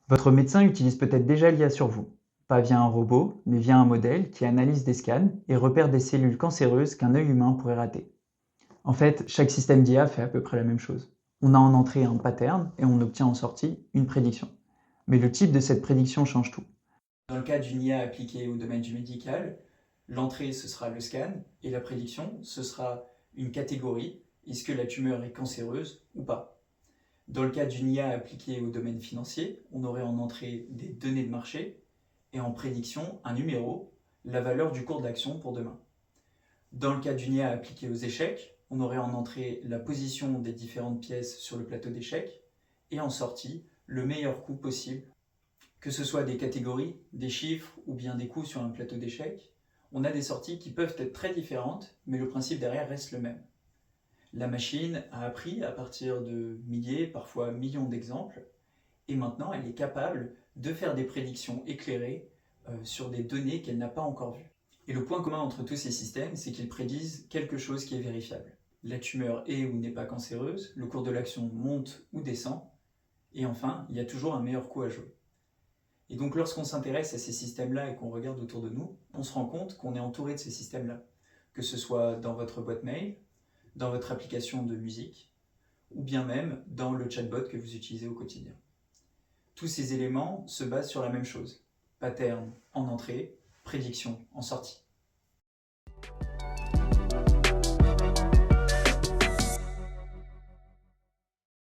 Votre médecin utilise peut-être déjà l'IA sur vous, pas via un robot, mais via un modèle qui analyse des scans et repère des cellules cancéreuses qu'un œil humain pourrait rater. En fait, chaque système d'IA fait à peu près la même chose. On a en entrée un pattern et on obtient en sortie une prédiction. Mais le type de cette prédiction change tout. Dans le cas d'une IA appliquée au domaine du médical, l'entrée ce sera le scan et la prédiction ce sera une catégorie, est-ce que la tumeur est cancéreuse ou pas. Dans le cas d'une IA appliquée au domaine financier, on aurait en entrée des données de marché et en prédiction un numéro, la valeur du cours de l'action pour demain. Dans le cas d'une IA appliquée aux échecs, on aurait en entrée la position des différentes pièces sur le plateau d'échecs et en sortie le meilleur coup possible. Que ce soit des catégories, des chiffres ou bien des coups sur un plateau d'échecs, on a des sorties qui peuvent être très différentes, mais le principe derrière reste le même. La machine a appris à partir de milliers, parfois millions d'exemples, et maintenant elle est capable de faire des prédictions éclairées sur des données qu'elle n'a pas encore vues. Et le point commun entre tous ces systèmes, c'est qu'ils prédisent quelque chose qui est vérifiable. La tumeur est ou n'est pas cancéreuse, le cours de l'action monte ou descend, et enfin, il y a toujours un meilleur coup à jouer. Et donc lorsqu'on s'intéresse à ces systèmes-là et qu'on regarde autour de nous, on se rend compte qu'on est entouré de ces systèmes-là, que ce soit dans votre boîte mail, dans votre application de musique, ou bien même dans le chatbot que vous utilisez au quotidien. Tous ces éléments se basent sur la même chose, pattern en entrée, prédiction en sortie.